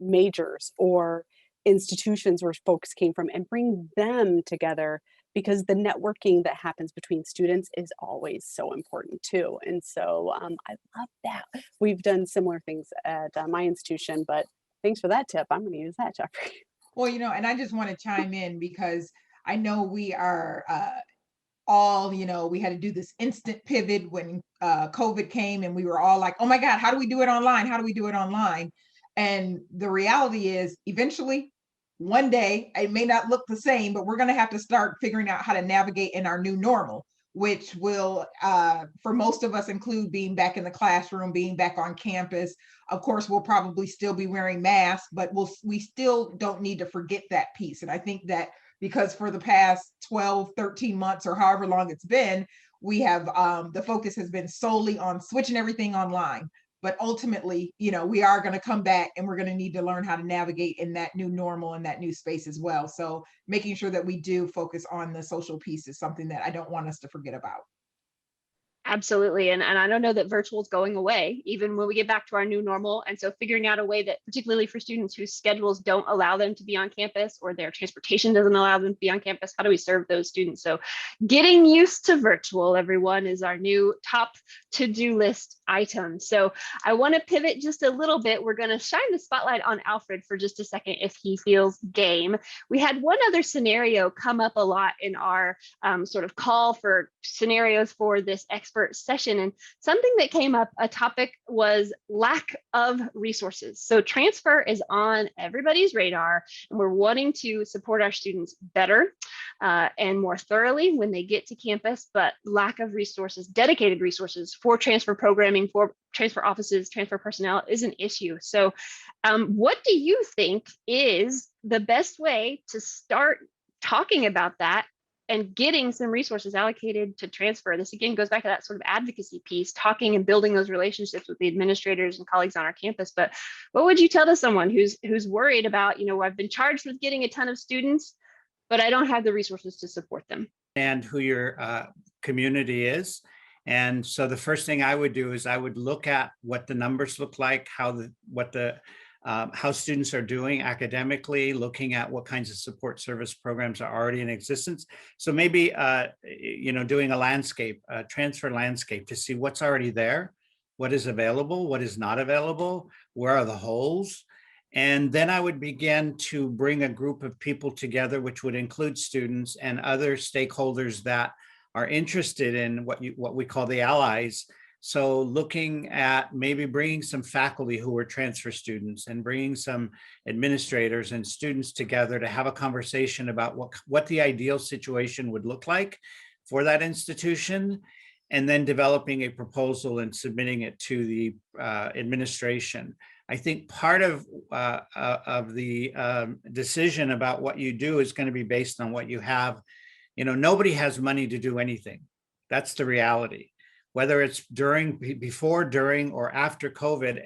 majors or institutions where folks came from, and bring them together, because the networking that happens between students is always so important too. And so I love that. We've done similar things at my institution, but thanks for that tip. I'm going to use that, Jeffrey. Well, and I just want to chime in, because I know we are all, we had to do this instant pivot when COVID came, and we were all like, oh my God, how do we do it online? How do we do it online? And the reality is, eventually, one day, it may not look the same, but we're going to have to start figuring out how to navigate in our new normal, which will, for most of us, include being back in the classroom, being back on campus. Of course, we'll probably still be wearing masks, but we still don't need to forget that piece. And I think that because for the past 12, 13 months, or however long it's been, we have, the focus has been solely on switching everything online. But ultimately, we are going to come back, and we're going to need to learn how to navigate in that new normal and that new space as well. So making sure that we do focus on the social piece is something that I don't want us to forget about. Absolutely. And I don't know that virtual is going away, even when we get back to our new normal. And so figuring out a way that, particularly for students whose schedules don't allow them to be on campus, or their transportation doesn't allow them to be on campus, how do we serve those students? So getting used to virtual, everyone, is our new top to-do list item. So I want to pivot just a little bit. We're going to shine the spotlight on Alfred for just a second, if he feels game. We had one other scenario come up a lot in our sort of call for scenarios for this expert session, and something that came up, a topic, was lack of resources. So transfer is on everybody's radar, and we're wanting to support our students better and more thoroughly when they get to campus, but lack of resources, dedicated resources for transfer programming, for transfer offices, transfer personnel, is an issue. So what do you think is the best way to start talking about that and getting some resources allocated to transfer? This again goes back to that sort of advocacy piece, talking and building those relationships with the administrators and colleagues on our campus. But what would you tell to someone who's worried about, I've been charged with getting a ton of students, but I don't have the resources to support them? And who your community is, And so the first thing I would do is I would look at what the numbers look like, how students are doing academically, looking at what kinds of support service programs are already in existence. So maybe, doing a transfer landscape to see what's already there, what is available, what is not available, where are the holes. And then I would begin to bring a group of people together, which would include students and other stakeholders that are interested in what we call the allies. So looking at maybe bringing some faculty who are transfer students and bringing some administrators and students together to have a conversation about what the ideal situation would look like for that institution, and then developing a proposal and submitting it to the administration. I think part of the decision about what you do is going to be based on what you have. Nobody has money to do anything. That's the reality. Whether it's before, during, or after COVID,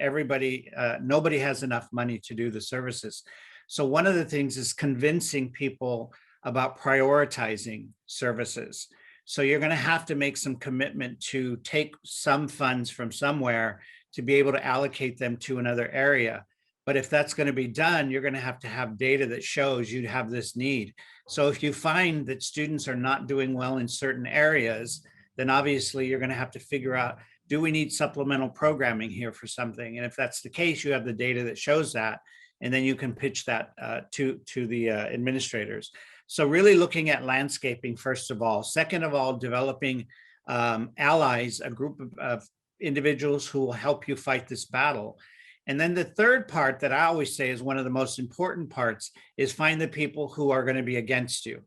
nobody has enough money to do the services. So one of the things is convincing people about prioritizing services. So you're going to have to make some commitment to take some funds from somewhere to be able to allocate them to another area. But if that's going to be done, you're going to have data that shows you have this need. So if you find that students are not doing well in certain areas, then obviously you're going to have to figure out, do we need supplemental programming here for something? And if that's the case, you have the data that shows that, and then you can pitch that to the administrators. So really looking at landscaping, first of all. Second of all, developing allies, a group of individuals who will help you fight this battle. And then the third part that I always say is one of the most important parts is find the people who are going to be against you.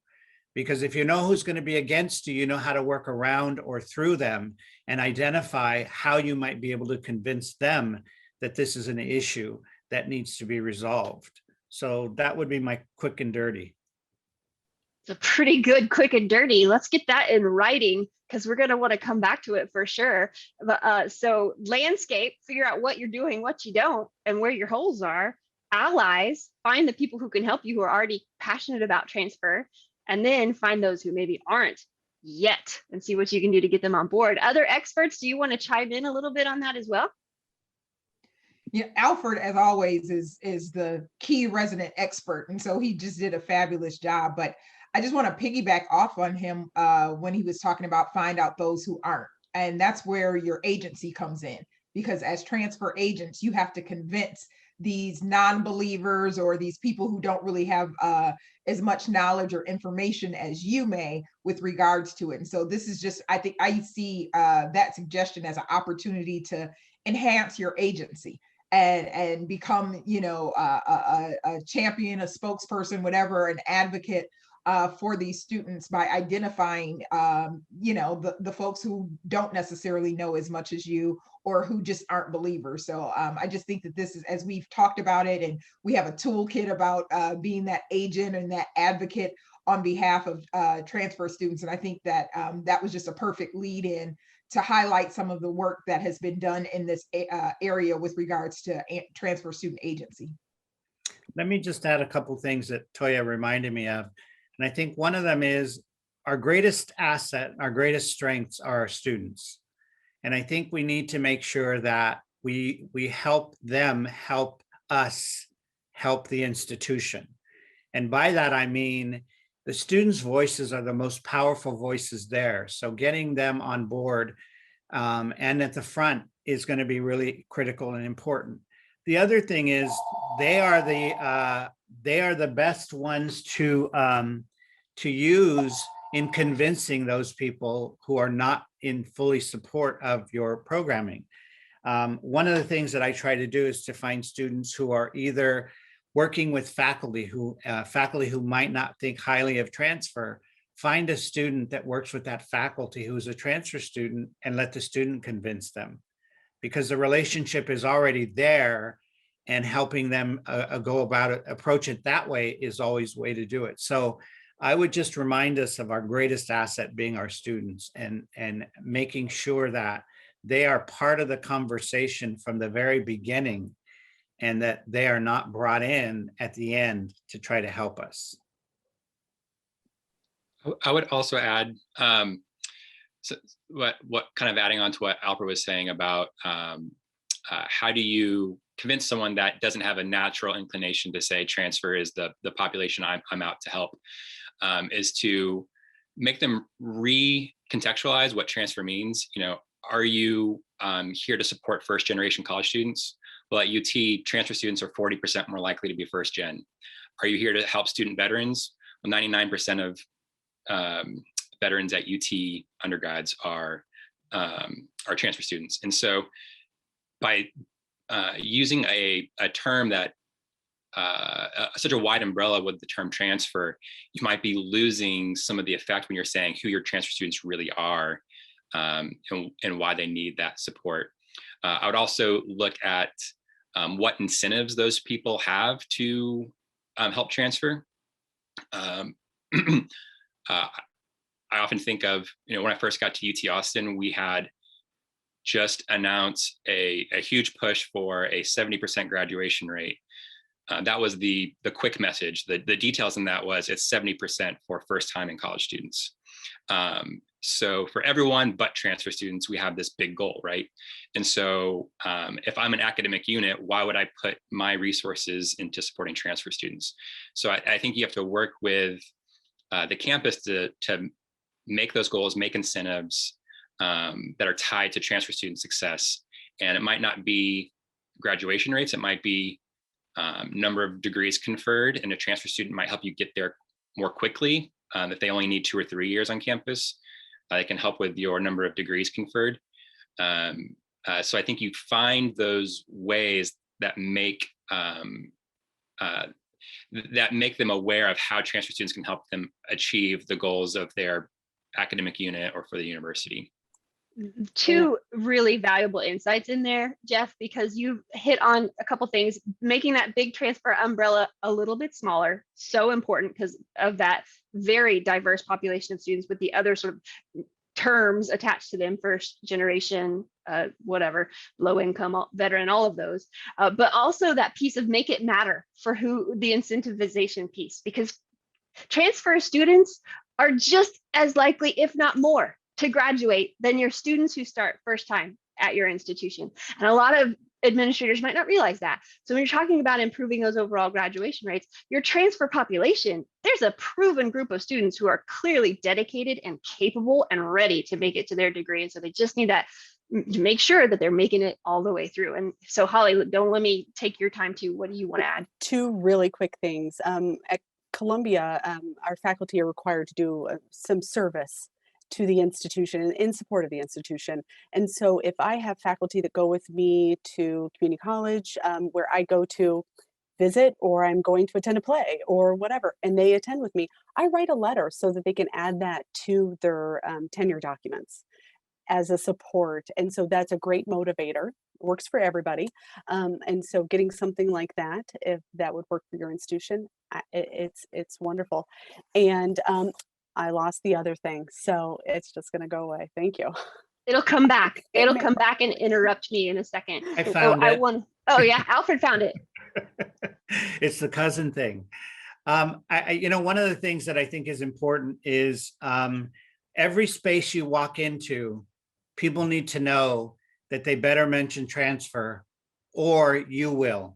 Because if you know who's going to be against you, you know how to work around or through them and identify how you might be able to convince them that this is an issue that needs to be resolved. So that would be my quick and dirty. It's a pretty good quick and dirty. Let's get that in writing, because we're going to want to come back to it for sure. But, so landscape, figure out what you're doing, what you don't, and where your holes are. Allies, find the people who can help you who are already passionate about transfer, and then find those who maybe aren't yet and see what you can do to get them on board. Other experts, do you want to chime in a little bit on that as well? Yeah, Alfred, as always, is the key resident expert. And so he just did a fabulous job. But I just want to piggyback off on him when he was talking about find out those who aren't. And that's where your agency comes in, because as transfer agents, you have to convince these non-believers or these people who don't really have as much knowledge or information as you may with regards to it. And so this is just, I think I see that suggestion as an opportunity to enhance your agency and become, a champion, a spokesperson, whatever, an advocate for these students by identifying, the folks who don't necessarily know as much as you or who just aren't believers. So I just think that this is, as we've talked about it, and we have a toolkit about being that agent and that advocate on behalf of transfer students. And I think that that was just a perfect lead in to highlight some of the work that has been done in this area with regards to transfer student agency. Let me just add a couple of things that Toyia reminded me of. And I think one of them is our greatest asset, our greatest strengths are our students. And I think we need to make sure that we help them help us help the institution. And by that, I mean, the students' voices are the most powerful voices there. So getting them on board and at the front is going to be really critical and important. The other thing is they are the best ones to use in convincing those people who are not in fully support of your programming. One of the things that I try to do is to find students who are either working with faculty who might not think highly of transfer. Find a student that works with that faculty who is a transfer student and let the student convince them, because the relationship is already there, and helping them go about it, approach it that way is always the way to do it. So I would just remind us of our greatest asset being our students, and making sure that they are part of the conversation from the very beginning, and that they are not brought in at the end to try to help us. I would also add, So what kind of adding on to what Alfred was saying about how do you convince someone that doesn't have a natural inclination to say transfer is the population I'm out to help, is to make them recontextualize what transfer means. You know, are you here to support first generation college students? Well, at UT, transfer students are 40% more likely to be first gen. Are you here to help student veterans? Well, 99% of veterans at UT undergrads are transfer students. And so by using a term that such a wide umbrella with the term transfer, you might be losing some of the effect when you're saying who your transfer students really are, and why they need that support. I would also look at what incentives those people have to help transfer. I often think of, when I first got to UT Austin, we had just announced a huge push for a 70% graduation rate. That was the quick message. The details in that was it's 70% for first time in college students. So for everyone but transfer students, we have this big goal, right? And so if I'm an academic unit, why would I put my resources into supporting transfer students? So I think you have to work with the campus to make those goals, make incentives that are tied to transfer student success. And it might not be graduation rates, it might be number of degrees conferred, and a transfer student might help you get there more quickly. If they only need 2 or 3 years on campus, it can help with your number of degrees conferred. So I think you find those ways that make them aware of how transfer students can help them achieve the goals of their academic unit or for the university. Two really valuable insights in there, Jeff, because you hit on a couple things. Making that big transfer umbrella a little bit smaller, so important because of that very diverse population of students with the other sort of terms attached to them, first generation, whatever, low income, veteran, all of those. But also that piece of make it matter for who, the incentivization piece, because transfer students are just as likely, if not more, to graduate than your students who start first time at your institution. And a lot of administrators might not realize that. So when you're talking about improving those overall graduation rates, your transfer population, there's a proven group of students who are clearly dedicated and capable and ready to make it to their degree. And so they just need that to make sure that they're making it all the way through. And so Holly, don't let me take your time too. What do you want to add? Two really quick things. At Columbia, our faculty are required to do some service to the institution in support of the institution. And so if I have faculty that go with me to community college, where I go to visit, or I'm going to attend a play or whatever, and they attend with me, I write a letter so that they can add that to their tenure documents as a support. And so that's a great motivator, works for everybody. And so getting something like that, if that would work for your institution, it's wonderful. And I lost the other thing, so it's just going to go away. Thank you. It'll come back. It'll come back and interrupt me in a second. I found it. Oh yeah, Alfred found it. It's the cousin thing. One of the things that I think is important is every space you walk into, people need to know that they better mention transfer, or you will.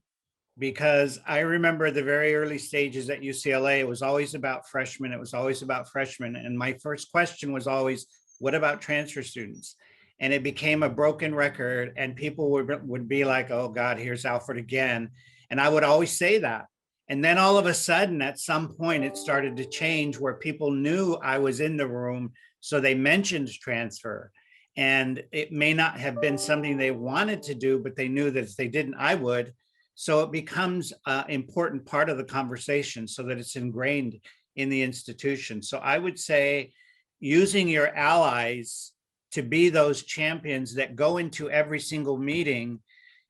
Because I remember the very early stages at UCLA, it was always about freshmen. It was always about freshmen. And my first question was always, what about transfer students? And it became a broken record, and people would be like, oh God, here's Alfred again. And I would always say that. And then all of a sudden, at some point, it started to change where people knew I was in the room. So they mentioned transfer. And it may not have been something they wanted to do, but they knew that if they didn't, I would. So it becomes an important part of the conversation so that it's ingrained in the institution. So I would say using your allies to be those champions that go into every single meeting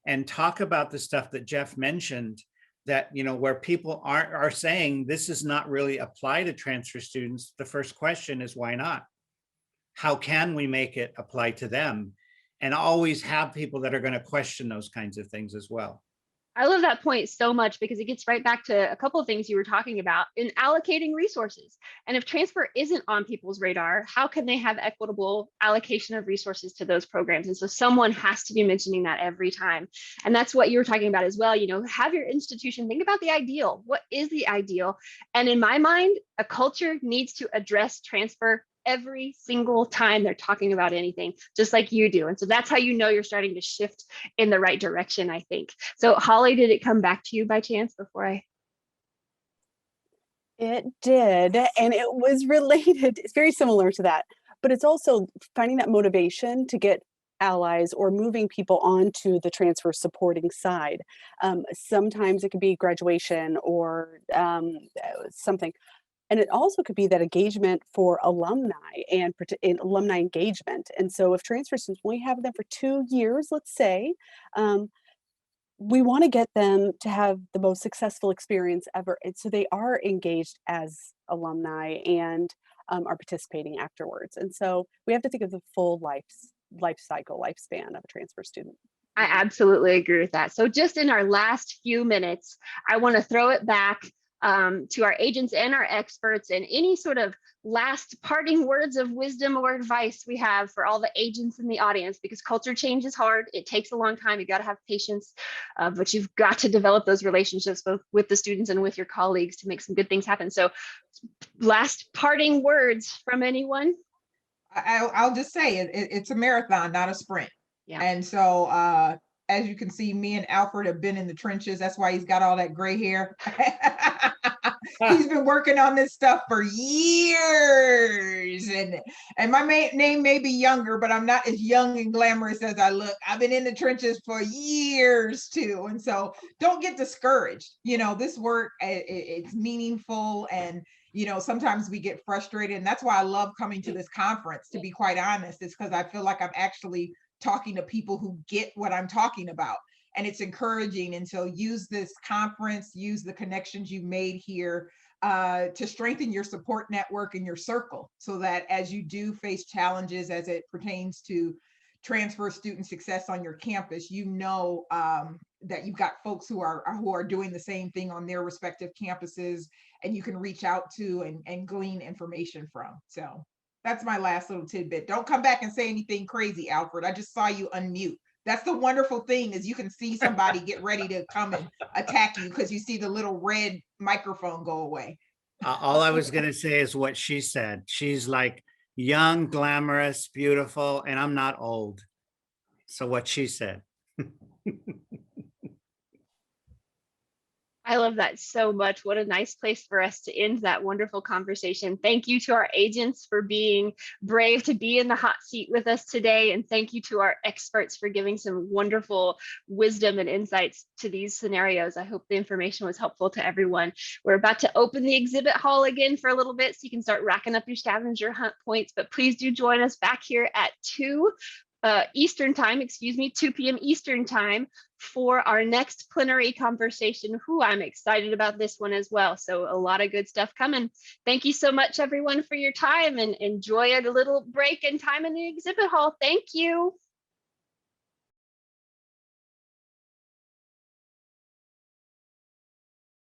and talk about the stuff that Jeff mentioned, that, where people are saying this is not really apply to transfer students. The first question is, why not? How can we make it apply to them? And always have people that are going to question those kinds of things as well. I love that point so much because it gets right back to a couple of things you were talking about in allocating resources. And if transfer isn't on people's radar, how can they have equitable allocation of resources to those programs? And so someone has to be mentioning that every time. And that's what you were talking about as well. You know, have your institution think about the ideal. What is the ideal? And in my mind, a culture needs to address transfer every single time they're talking about anything, just like you do. And so that's how you know you're starting to shift in the right direction, I think. So Holly, did it come back to you by chance before I? It did, and it was related. It's very similar to that, but it's also finding that motivation to get allies or moving people onto the transfer supporting side. Sometimes it could be graduation or something. And it also could be that engagement for alumni and alumni engagement. And so if transfer students, we have them for 2 years, let's say, we want to get them to have the most successful experience ever. And so they are engaged as alumni and are participating afterwards. And so we have to think of the full life cycle, lifespan of a transfer student. I absolutely agree with that. So just in our last few minutes, I want to throw it back to our agents and our experts and any sort of last parting words of wisdom or advice we have for all the agents in the audience, because culture change is hard. It takes a long time. You got to have patience, but you've got to develop those relationships both with the students and with your colleagues to make some good things happen. So last parting words from anyone? I'll just say it's a marathon, not a sprint. Yeah. And so as you can see, me and Alfred have been in the trenches. That's why he's got all that gray hair. He's been working on this stuff for years. And my name may be younger, but I'm not as young and glamorous as I look. I've been in the trenches for years too. And so don't get discouraged. You know, this work, it's meaningful, and you know, sometimes we get frustrated. And that's why I love coming to this conference, to be quite honest, is because I feel like I'm actually talking to people who get what I'm talking about. And it's encouraging. And so use this conference, use the connections you made here to strengthen your support network and your circle, so that as you do face challenges as it pertains to transfer student success on your campus, you know that you've got folks who are doing the same thing on their respective campuses, and you can reach out to and glean information from. So that's my last little tidbit. Don't come back and say anything crazy, Alfred. I just saw you unmute. That's the wonderful thing, is you can see somebody get ready to come and attack you because you see the little red microphone go away. All I was going to say is what she said. She's like young, glamorous, beautiful, and I'm not old. So what she said. I love that so much. What a nice place for us to end that wonderful conversation. Thank you to our agents for being brave to be in the hot seat with us today. And thank you to our experts for giving some wonderful wisdom and insights to these scenarios. I hope the information was helpful to everyone. We're about to open the exhibit hall again for a little bit, so you can start racking up your scavenger hunt points, but please do join us back here at 2 Eastern time, 2 p.m. Eastern time for our next plenary conversation. I'm excited about this one as well. So a lot of good stuff coming. Thank you so much, everyone, for your time, and enjoy a little break and time in the exhibit hall. Thank you.